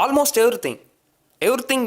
almost everything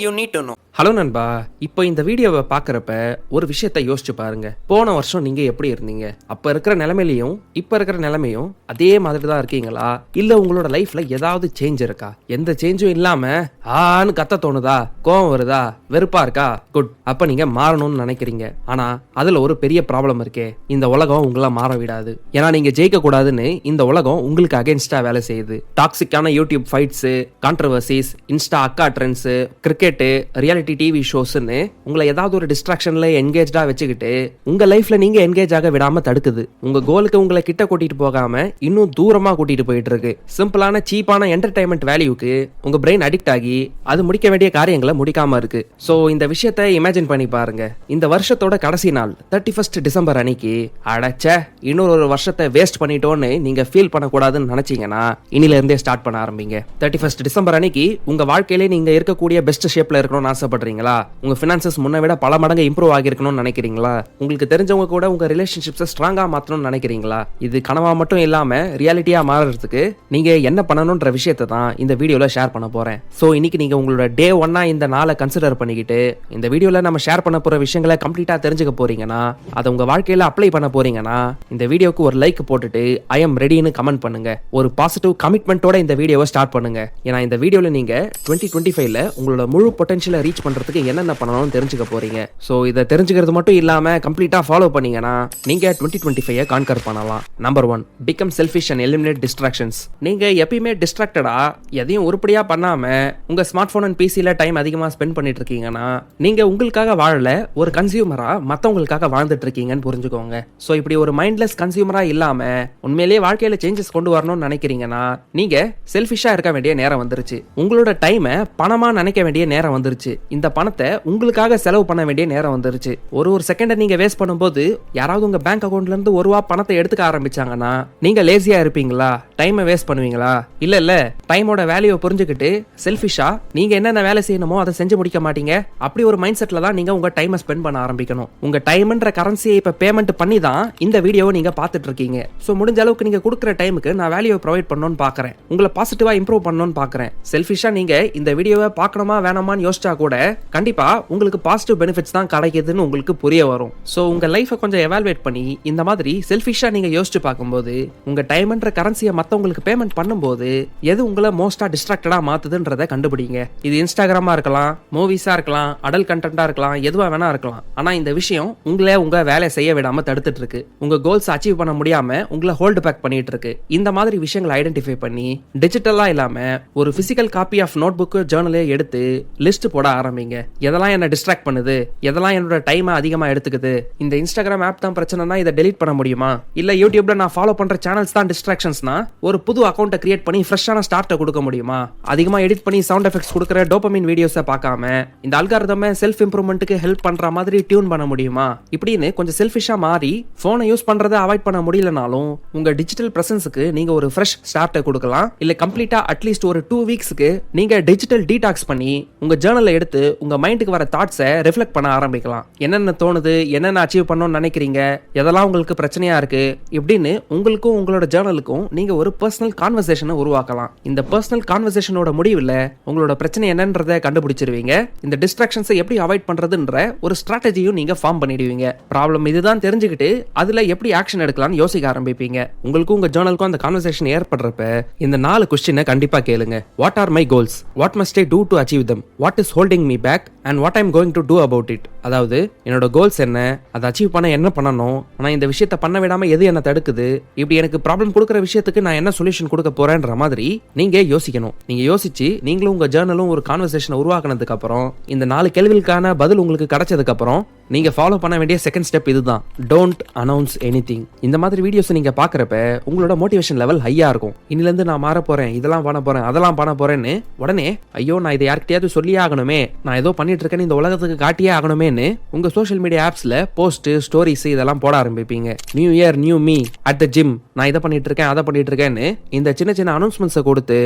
you need to know. Hello நண்பா, இப்போ இந்த வீடியோவை பார்க்குறப்ப ஒரு விஷயத்த யோசிச்சு பாருங்க. போன வருஷம் நீங்க எப்படி இருந்தீங்க? அப்போ இருக்கிற நிலைமையிலையும் இப்போ இருக்கிற நிலைமையும் அதே மாதிரி தான் இருக்கீங்களா? இல்லை உங்களோட லைஃப்ல ஏதாவது சேஞ்ச் இருக்கா? எந்த சேஞ்சும் இல்லாம ஆன்னு கத்த தோணுதா? கோவம் வருதா? வெறுப்பா இருக்கா? குட், அப்ப நீங்க மாறணும்னு நினைக்கிறீங்க. ஆனா அதுல ஒரு பெரிய ப்ராப்ளம் இருக்கே. இந்த உலகம் உங்களை மாற விடாது. ஏன்னா நீங்க ஜெயிக்க கூடாதுன்னு இந்த உலகம் உங்களுக்கு அகேன்ஸ்டா வேலை செய்யுது. டாக்ஸிக்கான யூடியூப் ஃபைட்ஸ், கான்ட்ரவர்சிஸ், இன்ஸ்டா அக்கா ட்ரெண்ட்ஸ், கிரிக்கெட்டு, ரியாலிட்டி டிவி ஷோஸ்ன்னு உங்களை ஏதாவது ஒரு டிஸ்ட்ராக்ஷன்ல என்கேஜா வச்சுக்கிட்டு உங்க லைஃப்ல நீங்க என்கேஜ் ஆக விடாம தடுக்குது. உங்க கோலுக்கு உங்களை கிட்ட கூட்டிட்டு போகாம இன்னும் தூரமா கூட்டிட்டு போயிட்டு இருக்கு. சிம்பிளான சீப்பான என்டர்டைன்மெண்ட் வேல்யூக்கு உங்க பிரெயின் அடிக்ட் ஆகி அது முடிக்க வேண்டிய காரியங்களை முடிக்காம இருக்கு. சோ இந்த விஷயத்தை இமேஜின் பண்ணி பாருங்க. இந்த வருஷத்தோட கடைசி நாள் 31 டிசம்பர் அன்னைக்கு அடைச்ச இன்னொரு வருஷத்தை வேஸ்ட் பண்ணிட்டோன்னு நீங்க ஃபீல் பண்ணக்கூடாதுன்னு நினைச்சீங்கன்னா இனில இருந்தே ஸ்டார்ட் பண்ண ஆரம்பிங்க. 31 டிசம்பர் அன்னைக்கு உங்க வாழ்க்கையில நீங்க இருக்கக்கூடிய பெஸ்ட் ஷேப்ல இருக்கணும்னு ஆசைப்படுறீங்களா? உங்க பினான்சஸ் முன்ன விட பல மடங்கு இம்ப்ரூவ் ஆகிருக்கணும்னு நினைக்கிறீங்களா? உங்களுக்கு தெரிஞ்சவங்க கூட உங்க ரிலேஷன்ஷிப்ஸை ஸ்ட்ராங்கா மாத்தணும்னு நினைக்கிறீங்களா? இது கனவா மட்டும் இல்லாம ரியாலிட்டியா மாறறதுக்கு நீங்க என்ன பண்ணணும்ன்ற விஷயத்தை தான் இந்த வீடியோல ஷேர் பண்ண போறேன். சோ இன்னைக்கு நீங்க உங்களோட டே 1 இந்த நாளை கன்சிடர் பண்ணிக்கிட்டு இந்த வீடியோல நம்ம ஷேர் பண்ண போற விஷயங்களை கம்ப்ளீட்டா தெரிஞ்சுக்க போறீங்கன்னா, அதை உங்க வாழ்க்கையில அப்ளை பண்ண போறீங்கன்னா இந்த வீடியோக்கு ஒரு லைக் போட்டுட்டு ஐ எம் ரெடின்னு கமெண்ட் பண்ணுங்க. ஒரு பாசிட்டிவ் கமிட்மெண்டோட இந்த வீடியோவை ஸ்டார்ட் பண்ணுங்க. ஏன்னா இந்த வீடியோல நீங்க 2025ல உங்களோட முழு பொட்டன்ஷியலை ரீச் பண்றதுக்கு என்னென்ன பண்ணணும்னு தெரிஞ்சுக்க போறீங்க. சோ இதை தெரிஞ்சுக்கிறது மட்டும் இல்லாம கம்ப்ளீட்டா ஃபாலோ பண்ணீங்கன்னா நீங்க 2025 கான்கர் பண்ணலாம். Number 1, become selfish and eliminate distractions. நீங்க எப்பயுமே டிஸ்ட்ராக்டடா எதையும் உருப்படியா பண்ணாம உங்க ஸ்மார்ட் போன் அண்ட் பிசில டைம் அதிகமா ஸ்பெண்ட் பண்ணிட்டு இருக்கீங்கன்னா நீங்க உங்களுக்காக வாழல, ஒரு கன்சியூமரா மத்தவங்களுக்காக வாழ்ந்துட்டு இருக்கீங்கன்னு புரிஞ்சுக்கோங்க. சோ இப்படி ஒரு மைண்ட்லெஸ் கன்சியூமரா இல்லாம உண்மையிலேயே வாழ்க்கையில சேஞ்சஸ் கொண்டு வரணும்னு நினைக்கிறீங்கன்னா நீங்க செல்ஃபிஷா இருக்க வேண்டிய நேரம் வந்துருச்சு. உங்களோட டைமை பணமா நினைக்க வேண்டிய நேரம் வந்துருச்சு. இந்த பணத்தை உங்களுக்காக செலவு பண்ண வேண்டிய நேரம் வந்துருச்சு. ஒரு செகண்ட நீங்க வேஸ்ட் பண்ணும்போது யாராவது உங்க பேங்க் அக்கவுண்ட்ல இருந்து ₹1 பணத்தை எடுத்துக்க ஆரம்பிச்சாங்கன்னா நீங்க லேசியா இருப்பீங்களா? டைமை வேஸ்ட் பண்ணுவீங்களா? இல்ல டைமோட வேல்யூவை புரிஞ்சுக்கிட்டு செல்ஃபிஷா நீங்க என்னென்ன வேலை செய்யணுமோ அதை செஞ்சு முடிக்க மாட்டீங்க. அப்படி ஒரு மைண்ட் செட்ல தான் நீங்க உங்க டைமை ஸ்பெண்ட் பண்ண ஆரம்பிக்கணும். உங்க டைம்ன்ற கரன்சியை இப்ப பேமெண்ட் பண்ணி தான் இந்த வீடியோவை நீங்க பார்த்துட்டு இருக்கீங்க. சோ முடிஞ்ச அளவுக்கு நீங்க கொடுக்குற டைமுக்கு நான் வேல்யூவை ப்ரொவைட் பண்ணணும்னு பாக்குறேன். உங்களை பாசிட்டிவா இம்ப்ரூவ் பண்ணணும்னு பாக்குறேன். செல்ஃபிஷா நீங்க இந்த வீடியோவை பார்க்கணுமா வேணாமான்னு யோசிச்சா கூட கண்டிப்பா உங்களுக்கு பாசிட்டிவ் பெனிஃபிட்ஸ் தான் கிடைக்குதுன்னு உங்களுக்கு புரிய வரும். சோ உங்க லைஃபை கொஞ்சம் எவாலுவேட் பண்ணி இந்த மாதிரி செல்ஃபிஷா நீங்க யோசிச்சு பார்க்கும்போது உங்க டைம்ன்ற கரன்சியை மத்தவங்களுக்கு பேமெண்ட் பண்ணும்போது எது உங்களை மோஸ்டா டிஸ்ட்ராக்டடா மாத்துதுன்றதை கண்டுபிடிங்க. இது இன்ஸ்டாகிராமா இருக்கலாம், மூவிஸா இருக்கலாம், அடல்ட் கண்டென்ட்டா இருக்கலாம், எதுவா வேணா இருக்கலாம். ஆனா இந்த விஷயம் உங்களை உங்க வேலை செய்ய விடாம தடுத்துட்டு இருக்கு. உங்க கோல்ஸ் அச்சீவ் பண்ண முடியாம உங்களை ஹோல்டு பேக் பண்ணிட்டு இருக்கு. இந்த மாதிரி விஷயங்களை ஐடென்டிஃபை பண்ணி டிஜிட்டலா இல்லாம ஒரு physical copy of notebook, ஜர்னலே எடுத்து லிஸ்ட் போட ஆரம்பிங்க. எதெல்லாம் என்ன டிஸ்ட்ராக்ட் பண்ணுது, எதெல்லாம் என்னோட டைமை அதிகமா எடுத்துக்குது, இந்த இன்ஸ்டாகிராம் ஆப் தான் பிரச்சனைனா இதை டெலீட் பண்ண முடியுமா? இல்ல யூடியூப்ல நான் ஃபாலோ பண்ற சேனல்ஸ் தான் டிஸ்ட்ராக்ஷன்ஸ்னா ஒரு புது அக்கௌண்ட்டை கிரியேட் பண்ணி ஃப்ரெஷ்ஷான ஸ்டார்ட்டை கொடுக்க முடியுமா? அதிகமா எடிட் பண்ணி சவுண்ட் எஃபெக்ட்ஸ் கொடுக்குற டோபமின் வீடியோஸை பார்க்காம இந்த அல்காரிதமை செல்ஃப் இம்ப்ரூவ்மெண்ட்டுக்கு ஹெல்ப் பண்ற மாதிரி டியூன் பண்ண முடியுமா? இப்படின்னு கொஞ்சம் செல்ஃபிஷா மாறி போனை யூஸ் பண்றதை அவாய்ட் பண்ண முடியலனாலும் உங்க டிஜிட்டல் பிரசன்ஸுக்கு நீங்க ஒரு ஃப்ரெஷ் ஸ்டார்ட்டை கொடுக்கலாம். இல்ல கம்ப்ளீட்டா அட்லீஸ்ட் ஒரு 2 வீக்ஸ்க்கு நீங்க டிஜிட்டல் டீடாக்ஸ் பண்ணி உங்க ஜர்னலை எடுத்து உங்க மைண்டுக்கு வர தாட்ஸை ரிஃப்ளெக்ட் பண்ண ஆரம்பிக்கலாம். என்னென்ன தோணுது, என்னென்ன அச்சீவ் பண்ணணும்னு நினைக்கிறீங்க, எதெல்லாம் உங்களுக்கு பிரச்சனையா இருக்கு, இப்படின்னு உங்களுக்கும் உங்களோட ஜர்னலுக்கும் நீங்க ஒரு பர்சனல் கான்வர்சேஷனை உருவாக்கலாம். இந்த பர்சனல் கான்வர்சேஷனோட முடிவில் உங்களோட பிரச்சனை என்னன்றதை கண்டுபிடிச்சிருவீங்க. இந்த டிஸ்ட்ராக்ஷன்ஸை எப்படி அவாய்ட் பண்றதுன்ற ஒரு ஸ்ட்ராட்டஜியும் நீங்க ஃபார்ம் பண்ணிடுவீங்க. ப்ராப்ளம் இதுதான் தெரிஞ்சுக்கிட்டு அதுல எப்படி ஆக்ஷன் எடுக்கலாம்னு யோசிக்க ஆரம்பிப்பீங்க. உங்களுக்கும் உங்க ஜர்னலுக்கும் அந்த கான்வர்சேஷன் ஏற்படுறப்ப இந்த 4 கொஸ்டினை கண்டிப்பா கேளுங்க. What are my goals? What must I do to achieve them? What is holding me back and what I'm going to do about it? அதாவது என்னோட கோல்ஸ் என்ன, அதை அச்சீவ் பண்ண என்ன பண்ணணும், ஆனா இந்த விஷயத்தை பண்ண விடாம எது என்ன தடுக்குது, இப்படி எனக்கு ப்ராப்ளம் கொடுக்குற விஷயத்துக்கு நான் என்ன சொல்யூஷன் கொடுக்க போறேன்ற மாதிரி நீங்க யோசிக்கணும். நீங்க யோசிச்சு நீங்களும் உங்க ஜர்னலும் ஒரு கான்வர்சேஷனை உருவாக்குனதுக்கு அப்புறம் இந்த 4 கேள்விகளுக்கான பதில் உங்களுக்கு கிடைச்சதுக்கு அப்புறம் நீங்க ஃபாலோ பண்ண வேண்டிய செகண்ட் ஸ்டெப் இதுதான். Don't announce anything. இந்த மாதிரி வீடியோஸ் நீங்க பாக்குறப்ப உங்களோட மோட்டிவேஷன் லெவல் ஹையா இருக்கும். இன்னில இருந்து நான் மாற போறேன், இதெல்லாம் பண்ண போறேன், அதெல்லாம் பண்ண போறேன்னு உடனே ஐயோ நான் இதை யார்கிட்டயாவது சொல்லியே ஆகணுமே, நான் ஏதோ பண்ணிட்டு இருக்கேன்னு இந்த உலகத்துக்கு காட்டியே ஆகணுமேன்னு உங்க சோஷியல் மீடியா ஆப்ஸ்ல போஸ்ட், ஸ்டோரிஸ் இதெல்லாம் போட ஆரம்பிப்பீங்க. New year new me at the gym, நான் இதை பண்ணிட்டு இருக்கேன், அதை பண்ணிட்டு இருக்கேன்னு இந்த சின்ன சின்ன அனௌன்ஸ்மெண்ட்ஸை கொடுத்து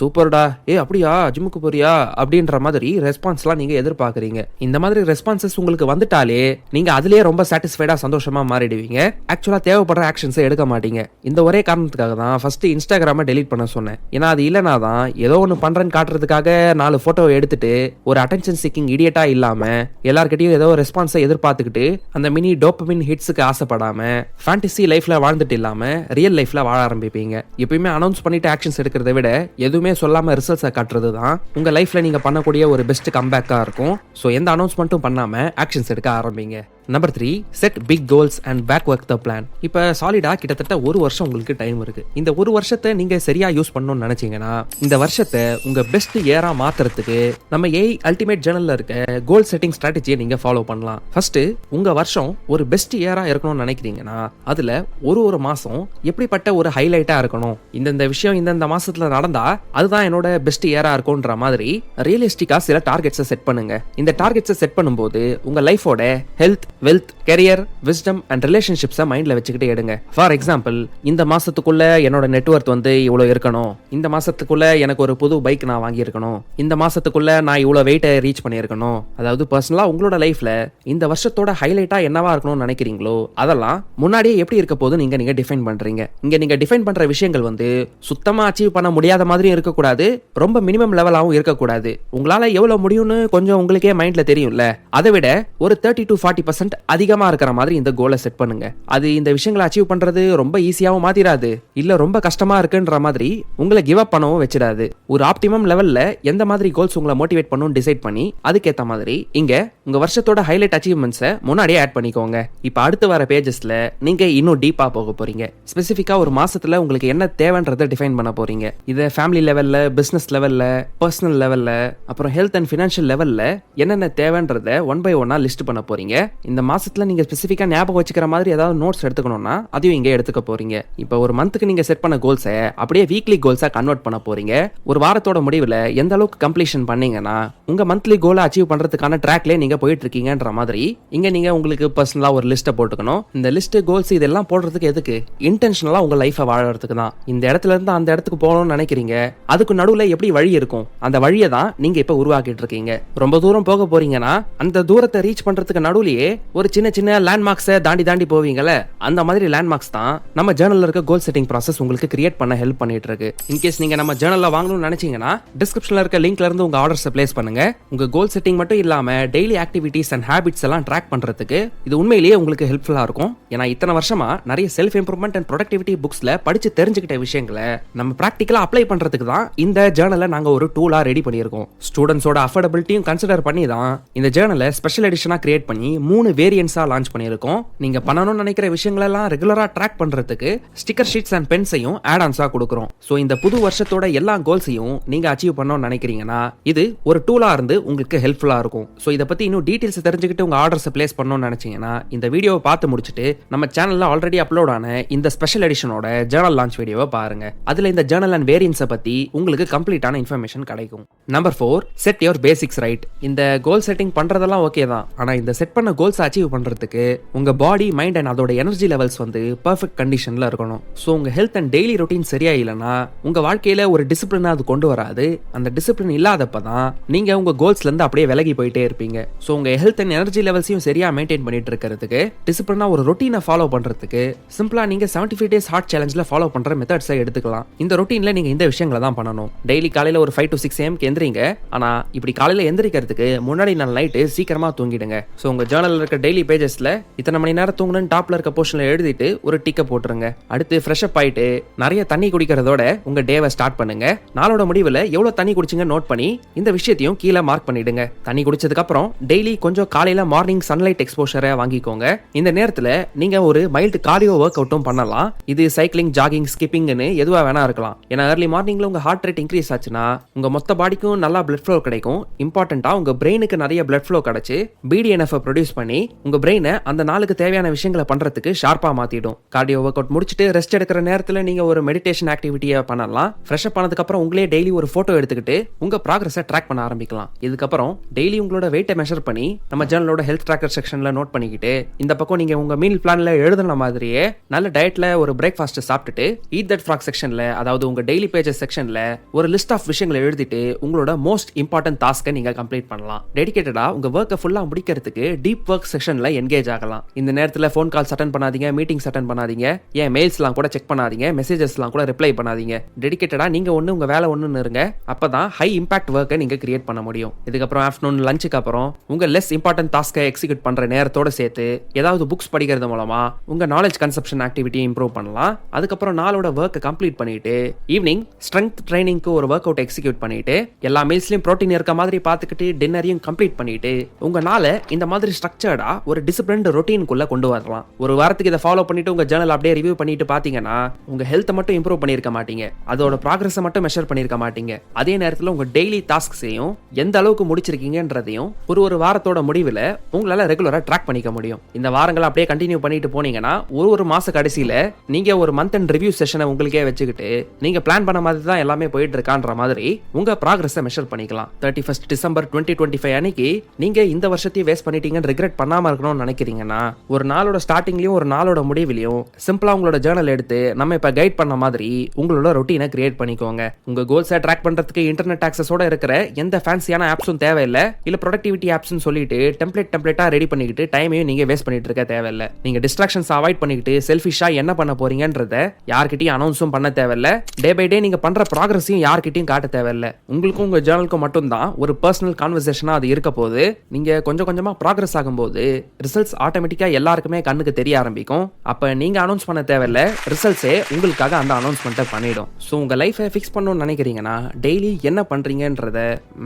சூப்பர்டா, அப்படியா ஜிம்முக்கு போறியா அப்படின்ற மாதிரி ரெஸ்பான்ஸ்லாம் நீங்க எதிர்பார்க்கறீங்க. இந்த மாதிரி ரெஸ்பான்சஸ் உங்களுக்கு வந்துட்டா வந்தாலே நீங்க அதுலயே ரொம்ப சாட்டிஸ்ஃபைடா சந்தோஷமா மாறிடுவீங்க. ஆக்சுவலா தேவைப்படுற ஆக்ஷன்ஸை எடுக்க மாட்டீங்க. இந்த ஒரே காரணத்துக்காக தான் ஃபர்ஸ்ட் இன்ஸ்டாகிராமை டெலீட் பண்ண சொன்னேன். ஏன்னா அது இல்லைனா தான் ஏதோ ஒன்று பண்றேன்னு காட்டுறதுக்காக 4 போட்டோவை எடுத்துட்டு ஒரு அட்டென்ஷன் சீக்கிங் இடியட்டா இல்லாம எல்லார்கிட்டயும் ஏதோ ரெஸ்பான்ஸை எதிர்பார்த்துக்கிட்டு அந்த மினி டோபமின் ஹிட்ஸுக்கு ஆசைப்படாம ஃபேண்டசி லைஃப்ல வாழ்ந்துட்டு இல்லாம ரியல் லைஃப்ல வாழ ஆரம்பிப்பீங்க. எப்பயுமே அனௌன்ஸ் பண்ணிட்டு ஆக்ஷன்ஸ் எடுக்கிறத விட எதுவுமே சொல்லாம ரிசல்ட்ஸை காட்டுறது தான் உங்க லைஃப்ல நீங்க பண்ணக்கூடிய ஒரு பெஸ்ட் கம்பேக்கா இருக்கும். ஸோ எந்த அனௌன்ஸ்மெண்ட்டும் பண்ணாம ஆக்ஷன்ஸ் எடுக்க ஆரம்பிங்க. Number 3, set big goals and back work the plan. இப்போ சாலிடா கிட்டத்தட்ட 1 வருஷம் உங்களுக்கு டைம் இருக்கு. இந்த 1 வருஷத்தை நீங்க சரியா யூஸ் பண்ணணும்னு நினைச்சீங்கன்னா இந்த வருஷத்தை உங்க பெஸ்ட் இயரா மாத்துறதுக்கு நம்ம ஏஐ அல்டிமேட் ஜர்னல்ல இருக்க கோல் செட்டிங் ஸ்ட்ராட்டஜியை நீங்க ஃபாலோ பண்ணலாம். ஃபர்ஸ்ட் உங்க வருஷம் ஒரு பெஸ்ட் இயரா இருக்கணும்னு நினைக்கிறீங்கன்னா அதுல ஒரு மாசம் எப்படிப்பட்ட ஒரு ஹைலைட்டா இருக்கணும், இந்த விஷயம் இந்த மாசத்துல நடந்தா அதுதான் என்னோட பெஸ்ட் இயரா இருக்கும்ன்ற மாதிரி ரியலிஸ்டிக்கா சில டார்கெட்ஸை செட் பண்ணுங்க. இந்த டார்கெட்ஸை செட் பண்ணும்போது உங்க லைஃபோட health, wealth, career, wisdom and ரிலேஷன்ஷிப்ஸை மைண்ட்ல வச்சுக்கிட்டே எடுங்க. ஃபார் எக்ஸாம்பிள், இந்த மாசத்துக்குள்ள என்னோட நெட்வொர்த் வந்து இவ்வளோ இருக்கணும், இந்த மாசத்துக்குள்ள எனக்கு ஒரு புது பைக் நான் வாங்கியிருக்கணும், இந்த மாசத்துக்குள்ள நான் இவ்வளோ வெயிட்டை ரீச் பண்ணியிருக்கணும். அதாவது பர்சனலா உங்களோட லைஃப்ல இந்த வருஷத்தோட ஹைலைட்டா என்னவா இருக்கணும்னு நினைக்கிறீங்களோ அதெல்லாம் முன்னாடியே எப்படி இருக்க போது நீங்க டிஃபைன் பண்றீங்க. இங்க நீங்க டிஃபைன் பண்ற விஷயங்கள் வந்து சுத்தமா அச்சீவ் பண்ண முடியாத மாதிரியும் இருக்கக்கூடாது, ரொம்ப மினிமம் லெவலாகவும் இருக்கக்கூடாது. உங்களால எவ்வளவு முடியும்னு கொஞ்சம் உங்களுக்கே மைண்ட்ல தெரியும்ல, அதை விட ஒரு 30 to 40% அதிகமா இருக்கிற மாதிரி இந்த கோலை செட் பண்ணுங்க. அது இந்த விஷயங்களை அச்சீவ் பண்றது ரொம்ப ஈஸியாவும் மாத்திராது, இல்ல ரொம்ப கஷ்டமா இருக்குன்ற மாதிரி உங்களை கிவ் அப் பண்ணவும் வச்சிடாது. ஒரு ஆப்டிமம் லெவல்ல எந்த மாதிரி கோல்ஸ் உங்களை மோட்டிவேட் பண்ணணும் டிசைட் பண்ணி அதுக்கேற்ற மாதிரி இங்க உங்க வருஷத்தோட ஹைலைட் அச்சீவ்மெண்ட்ஸை முன்னாடியே ஆட் பண்ணிக்கோங்க. இப்ப அடுத்து வர பேஜஸ்ல நீங்க இன்னும் டீப்பா போக போறீங்க. ஸ்பெசிஃபிக்கா ஒரு மாசத்துல உங்களுக்கு என்ன தேவைன்றதை டிஃபைன் பண்ண போறீங்க. இதை ஃபேமிலி லெவல்ல, பிசினஸ் லெவல்ல, பர்சனல் லெவல்ல, அப்புறம் ஹெல்த் அண்ட் ஃபினான்ஷியல் லெவல்ல என்னென்ன தேவைன்றதை 1 by 1 லிஸ்ட் பண்ண போறீங்க. இந்த மாசத்துல நீங்க ஸ்பெசிஃபிக்கா ஞாபகம் வச்சுக்கிற மாதிரி ஏதாவது நோட்ஸ் எடுத்துக்கணும்னா அதையும் இங்க எடுத்துக்க போறீங்க. இப்போ ஒரு மந்த்துக்கு நீங்க செட் பண்ண கோல்ஸை அப்படியே வீக்லி கோல்ஸா கன்வெர்ட் பண்ண போறீங்க. ஒரு வாரத்தோட முடிவுல எந்த அளவுக்கு கம்ப்ளீஷன் பண்ணீங்கன்னா உங்க மந்த்லி கோலை அச்சீவ் பண்றதுக்கான ட்ராக்ல நீங்க போயிட்டு இருக்கீங்கன்ற மாதிரி இங்க நீங்க உங்களுக்கு பர்சனலா ஒரு லிஸ்ட்டை போட்டுக்கணும். இந்த லிஸ்ட், கோல்ஸ் இதெல்லாம் போடுறதுக்கு எதுக்கு? இன்டென்ஷனலா உங்க லைஃபை வாழறதுக்கு தான். இந்த இடத்துல இருந்து அந்த இடத்துக்கு போகணும்னு நினைக்கிறீங்க, அதுக்கு நடுவுல எப்படி வழி இருக்கும், அந்த வழியை தான் நீங்க இப்ப உருவாக்கிட்டு இருக்கீங்க. ரொம்ப தூரம் போக போறீங்கன்னா அந்த தூரத்தை ரீச் பண்றதுக்கு நடுவுலயே ஒரு சின்ன சின்ன லேண்ட்மார்க்ஸை தாண்டி போவீங்கல்ல, அந்த மாதிரி லேண்ட்மார்க்ஸ் தான் நம்ம ஜர்னல்ல இருக்க கோல் செட்டிங் ப்ராசஸ் உங்களுக்கு கிரியேட் பண்ண ஹெல்ப் பண்ணிட்டு இருக்கு. இன்கேஸ் நீங்க நம்ம ஜர்னல்ல வாங்கணும்னு நினைச்சீங்கன்னா டிஸ்கிரிப்ஷன்ல இருக்க லிங்க்ல இருந்து உங்க ஆர்டர்ஸ் பிளேஸ் பண்ணுங்க. உங்க கோல் செட்டிங் மட்டும் இல்லாம டெய்லி ஆக்டிவிட்டீஸ் அண்ட் ஹேபிட்ஸ் எல்லாம் ட்ராக் பண்றதுக்கு இது உண்மையிலேயே உங்களுக்கு ஹெல்ப்ஃபுல்லா இருக்கும். ஏன்னா இத்தனை வருஷமா நிறைய செல்ஃப் இம்ப்ரூவ்மெண்ட் அண்ட் ப்ரொடக்டிவிட்டி புக்ஸ்ல படிச்சு தெரிஞ்சுக்கிட்ட விஷயங்களை நம்ம பிராக்டிகலா அப்ளை பண்றதுக்கு தான் இந்த ஜர்னலை நாங்க ஒரு டூலா ரெடி பண்ணியிருக்கோம். ஸ்டூடெண்ட்ஸோட அஃபோர்டபிலிட்டியும் கன்சிடர் பண்ணி தான் இந்த ஜர்னலை ஸ்பெஷல் எடிஷனா கிரியேட் பண்ணி 3 வேரியன்ஸா லான்ச் பண்ணியிருக்கோம். நீங்க பண்ணணும்னு நினைக்கிற விஷயங்களெல்லாம் ரெகுலரா ட்ராக் பண்றதுக்கு ஸ்டிக்கர் ஷீட்ஸ் அண்ட் பென்ஸையும் ஆட் ஆன்ஸா கொடுக்குறோம். ஸோ இந்த புது வருஷத்தோட எல்லா கோல்ஸையும் நீங்க அச்சீவ் பண்ணணும்னு நினைக்கிறீங்கன்னா இது ஒரு டூலா இருந்து உங்களுக்கு ஹெல்ப்ஃபுல்லா இருக்கும். ஸோ இதை பத்தி இன்னும் டீடைல்ஸ் தெரிஞ்சுக்கிட்டு உங்க ஆர்டர்ஸ் பிளேஸ் பண்ணணும்னு நினைச்சீங்கன்னா இந்த வீடியோவை பார்த்து முடிச்சுட்டு நம்ம சேனல்ல ஆல்ரெடி அப்லோட் ஆன இந்த ஸ்பெஷல் எடிஷனோட ஜர்னல் லான்ச் வீடியோவை பாருங்க. அதுல இந்த ஜர்னல் அண்ட் வேரியன்ஸை பத்தி உங்களுக்கு கம்ப்ளீட்டான இன்ஃபர்மேஷன் கிடைக்கும். Number 4, set your basics right. இந்த கோல் செட்டிங் பண்றதெல்லாம் ஓகே தான், ஆனா இந்த செட் பண்ண கோல்ஸ் அச்சீவ் பண்றதுக்கு உங்க பாடி, மைண்ட் அண்ட் அதோட எனர்ஜி லெவல்ஸ் வந்து பெர்ஃபெக்ட் கண்டிஷன்ல இருக்கணும். ஸோ உங்க ஹெல்த் அண்ட் டெய்லி ரொட்டீன் சரியா இல்லைன்னா உங்க வாழ்க்கையில ஒரு டிசிப்ளின் அது கொண்டு வராது. அந்த டிசிப்ளின் இல்லாதப்பதான் நீங்க உங்க கோல்ஸ்ல இருந்து அப்படியே விலகி போயிட்டே இருப்பீங்க. ஸோ உங்க ஹெல்த் அண்ட் எனர்ஜி லெவல்ஸையும் சரியா மெயின்டைன் பண்ணிட்டு இருக்கிறதுக்கு, டிசிப்ளினா ஒரு ரொட்டீனை ஃபாலோ பண்றதுக்கு சிம்பிளா நீங்க 75 days ஹார்ட் சேலஞ்சில் ஃபாலோ பண்ற மெத்தட்ஸை எடுத்துக்கலாம். இந்த ரொட்டீன்ல நீங்க இந்த விஷயங்களை தான் பண்ணணும். டெய்லி காலையில ஒரு 5 to 6 AM எந்திரிங்க. ஆனா இப்படி காலையில எந்திரிக்கிறதுக்கு முன்னாடி நாள் நைட்டு சீக்கிரமா தூங்கிடுங்க. ஸோ உங்க ஜர்னல்ல இருக்க டெய்லி பேஜஸ்ல இத்தனை மணி நேரம் தூங்கணும்னு டாப்ல இருக்க போர்ஷன்ல எழுதிட்டு ஒரு டிக்கை போட்டுருங்க. அடுத்து ஃப்ரெஷ் அப் ஆயிட்டு நிறைய தண்ணி குடிக்கிறதோட உங்க டேவை ஸ்டார்ட் பண்ணுங்க. நாளோட முடிவுல எவ்வளவு தண்ணி குடிச்சிங்க நோட் பண்ணி இந்த விஷயத்தையும் கீழே மார்க் பண்ணிடுங்க. தண்ணி குடிச்சதுக்கு அப்புறம் டெய்லி கொஞ்சம் காலையில மார்னிங் சன்லைட் எக்ஸ்போஷரை வாங்கிக்கோங்க. இந்த நேரத்துல நீங்க ஒரு மைல்டு கார்டியோ ஒர்க் அவுட்டும் பண்ணலாம். இது சைக்கிளிங், ஜாகிங், ஸ்கிப்பிங்னு எதுவா வேணா இருக்கலாம். ஏன்னா ஏர்லி மார்னிங்ல உங்க ஹார்ட் ரேட் இன்க்ரீஸ் ஆச்சுன்னா உங்க மொத்த பாடிக்கும் நல்லா பிளட் ஃப்ளோ கிடைக்கும். இம்பார்ட்டன்டா உங்க பிரெயினுக்கு நிறைய பிளட் ஃப்ளோ கிடைச்சு BDNF ப்ரொடியூஸ் பண்ணி உங்க பிரெயினை அந்த நாளுக்கு தேவையான விஷயங்களை பண்றதுக்கு ஷார்ப்பா மாத்திடும். கார்டியோ ஒர்க் அவுட் முடிச்சுட்டு ரெஸ்ட் எடுக்கிற நேரத்துல நீங்க ஒரு மெடிடேஷன் ஆக்டிவிட்டியை பண்ணலாம். ஃப்ரெஷ் அப் ஆனதுக்கு அப்புறம் உங்களே டெய்லி ஒரு போட்டோ எடுத்துக்கிட்டு உங்க ப்ராக்ரஸை ட்ராக் பண்ண ஆரம்பிக்கலாம். இதுக்கப்புறம் டெய்லி உங்களோட வெயிட்டை மெஷர் பண்ணி நம்ம ஜர்னலோட ஹெல்த் ட்ராக்கர் செக்ஷன்ல நோட் பண்ணிக்கிட்டு இந்த பக்கம் நீங்க உங்க மீல் பிளான்ல எழுதுன மாதிரியே நல்ல டயட்ல ஒரு பிரேக்ஃபாஸ்ட் சாப்பிட்டுட்டு ஈட் தட் ஃப்ராக் செக்ஷன்ல, அதாவது உங்க டெய்லி பேஜஸ் செக்ஷன்ல ஒரு லிஸ்ட் ஆஃப் விஷயங்களை எழுதிட்டு உங்களோட மோஸ்ட் இம்பார்ட்டன்ட் டாஸ்கை நீங்க கம்ப்ளீட் பண்ணலாம். டெடிகேட்டடா உங்க ஒர்க்கை ஃபுல்லா முடிக்கிறதுக்கு டீப் ஒர்க் செஷன்ல என்கேஜ் ஆகலாம். இந்த நேரத்தில் ஃபோன் கால்ஸ் அட்டன் பண்ணாதீங்க, மீட்டிங்ஸ் அட்டன் பண்ணாதீங்க, ஏன் மெயில்ஸ்லாம் கூட செக் பண்ணாதீங்க, மெசேஜஸ்லாம் கூட ரிப்ளை பண்ணாதீங்க. டெடிகேட்டடா நீங்க ஒன்று உங்க வேலை ஒன்றுன்னு இருங்க. அப்பதான் ஹை இம்பாக்ட் ஒர்க்கை நீங்க கிரியேட் பண்ண முடியும். இதுக்கப்புறம் ஆஃப்டர்நூன் லஞ்சுக்கு அப்புறம் உங்க லெஸ் இம்பார்ட்டன்ட் டாஸ்க்கை எக்ஸிக்யூட் பண்ற நேரத்தோட சேர்த்து ஏதாவது புக்ஸ் படிக்கிறது மூலமா உங்க நாலேஜ் கன்சப்ஷன் ஆக்டிவிட்டி இம்ப்ரூவ் பண்ணலாம். அதுக்கப்புறம் நாளோட ஒர்க்கை கம்ப்ளீட் பண்ணிட்டு ஈவினிங் ஸ்ட்ரென்த் ட்ரைனிங்க்கு ஒரு ஒர்க் அவுட் எக்ஸிக்யூட் பண்ணிட்டு எல்லா மீல்ஸ்லயும் புரோட்டீன் இருக்க மாதிரி பார்த்துக்கிட்டு டின்னரையும் கம்ப்ளீட் பண்ணிட்டு உங்க நாளை இந்த மாதிரி ஸ்ட்ரக்சர்டா ஒரு டிசிப்ளின்ட் ரொட்டீனுக்குள்ள கொண்டு வரலாம். ஒரு வாரத்துக்கு இதை ஃபாலோ பண்ணிட்டு உங்க ஜர்னல் அப்படியே ரிவ்யூ பண்ணிட்டு பாத்தீங்கன்னா உங்க ஹெல்த்தை மட்டும் இம்ப்ரூவ் பண்ணிருக்க மாட்டீங்க, அதோட ப்ராக்ரஸை மட்டும் மெஷர் பண்ணிருக்க மாட்டீங்க. அதே நேரத்தில் உங்க டெய்லி டாஸ்க்ஸையும் எந்த அளவுக்கு முடிச்சிருக்கீங்கன்றதையும் ஒரு வாரத்தோட முடிவில் உங்களால ரெகுலரா ட்ராக் பண்ணிக்க முடியும். இந்த வாரங்களை அப்படியே கண்டினியூ பண்ணிட்டு போனீங்கன்னா ஒரு மாச கடைசியில நீங்க ஒரு மந்த் அண்ட் ரிவ்யூ செஷனை உங்களுக்கே வச்சுக்கிட்டு நீங்க பிளான் பண்ண மாதிரி தான் எல்லாமே போயிட்டு இருக்கான்ற மாதிரி உங்க ப்ராக்ரஸை மெஷர் பண்ணிக்கலாம். 31 டிசம்பர் 2025 அன்னைக்கு நீங்க இந்த வருஷத்தையும் வேஸ்ட் பண்ணிட்டீங்கன்னு ரிக்ரெட் பண்ணாம இருக்கணும்னு நினைக்கிறீங்கன்னா ஒரு நாளோட ஸ்டார்டிங்லயும் ஒரு நாளோட முடிவிலையும் சிம்பிளா உங்களோட ஜர்னல் எடுத்து நம்ம இப்ப கைட் பண்ண மாதிரி உங்களோட ரொட்டீனை கிரியேட் பண்ணிக்கோங்க. உங்க கோல்ஸை ட்ராக் பண்றதுக்கு இன்டர்நெட் ஆக்சஸோட இருக்கிற எந்த ஃபேன்சியான ஆப்ஸும் தேவையில்லை. இல்ல ப்ரொடக்டிவிட்டி ஆப்ஸ்னு சொல்லிட்டு டெம்ப்ளேட்டா ரெடி பண்ணிக்கிட்டு டைமையும் நீங்க வேஸ்ட் பண்ணிட்டு இருக்க தேவையில்லை. நீங்க டிஸ்ட்ராக்ஷன்ஸ் அவாய்ட் பண்ணிக்கிட்டு செல்ஃபிஷா என்ன பண்ண போறீங்கன்றத யார்கிட்டயும் அனௌன்ஸும் பண்ண தேவையில்லை. டே பை டே நீங்க பண்ற ப்ராக்ரஸையும் யார்கிட்டயும் காட்ட தேவையில்லை. உங்களுக்கும் உங்க ஜர்னலுக்கும் மட்டும் தான் ஒரு பர்சனல் கான்வர்சேஷனா அது இருக்க போது. நீங்க கொஞ்சம் கொஞ்சமா ப்ராக்ரஸ் ஆகும்போது ரிசல்ட்ஸ் ஆட்டோமேட்டிக்கா எல்லாருக்குமே கண்ணுக்கு தெரிய ஆரம்பிக்கும். அப்ப நீங்க அனௌன்ஸ் பண்ண தேவையில்லை, ரிசல்ட்ஸே உங்களுக்காக அந்த அனௌன்ஸ்மெண்ட்டை பண்ணிடும். ஸோ உங்க லைஃபை ஃபிக்ஸ் பண்ணணும்னு நினைக்கிறீங்கன்னா டெய்லி என்ன பண்றீங்கன்றத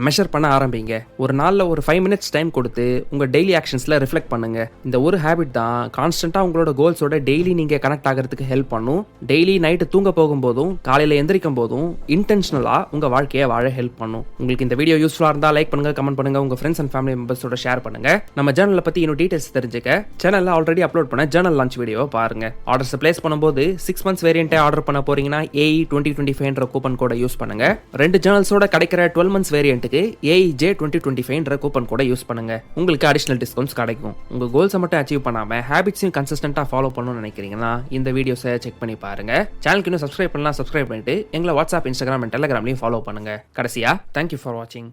மெஷர் பண்ண ஆரம்பிங்க. ஒரு நாள்ல ஒரு 5 மினிட்ஸ் டைம் கொடுத்து உங்க டெய்லி ஆக்ஷன்ஸ்ல ரிஃப்ளெக்ட் பண்ணுங்க. இந்த ஒரு ஹேபிட் தான் கான்ஸ்டன்டா உங்களோட கோல்ஸோட டெய்லி நீங்க கனெக்ட் ஆகிறதுக்கு ஹெல்ப் பண்ணும். டெய்லி நைட்டு தூங்க போகும்போதும் காலையில எந்திரிக்கும் போதும் இன்டென்ஷனலா உங்க வாழ்க்கையை வாழ ஹெல்ப் பண்ணும். உங்களுக்கு இந்த வீடியோ யூஸ்ஃபுல்லா இருந்தா லைக் பண்ணுங்க, கமெண்ட் பண்ணுங்க, உங்க ஃப்ரெண்ட்ஸ் அண்ட் ஃபேமிலி மெம்பர்ஸோட ஷேர் பண்ணுங்க. நம்ம ஜர்னலை பத்தி இன்னும் டீடைல்ஸ் தெரிஞ்சுக்க சேனல்ல ஆல்ரெடி அப்லோட் பண்ண ஜர்னல் லான்ச் வீடியோவை பாருங்க. ஆர்டர்ஸ் பிளேஸ் பண்ணும்போது 6 months வேரியன்ட்டை ஆர்டர் பண்ண போறீங்கன்னா AE 2025 கூப்பன் கோட யூஸ் பண்ணுங்க. 2 ஜர்னல்ஸோட கிடைக்கிற 12 months வேரியன்ட்டுக்கு AEJ 2025 கூப்பன் கோட யூஸ் பண்ணுங்க. உங்களுக்கு அடிஷனல் டிஸ்கவுண்ட்ஸ் கிடைக்கும். உங்க கோல்ஸை மட்டும் அச்சீவ் பண்ணாம ஹேபிட்ஸையும் கன்சிஸ்டன்டா ஃபாலோ பண்ணணும்னு நினைக்கிறீங்கன்னா இந்த வீடியோஸை செக் பண்ணி பாருங்க. சேனலுக்கு இன்னும் சப்ஸ்கிரைப் பண்ணலாம், சப்ஸ்கிரைப் பண்ணிட்டு எங்களை வாட்ஸ்அப், இன்ஸ்டாகிராம் அண்ட் டெலிகிராம்லையும் ஃபாலோ பண்ணுங்க. கடைசியா தேங்க்யூ ஃபார் வாட்சிங்.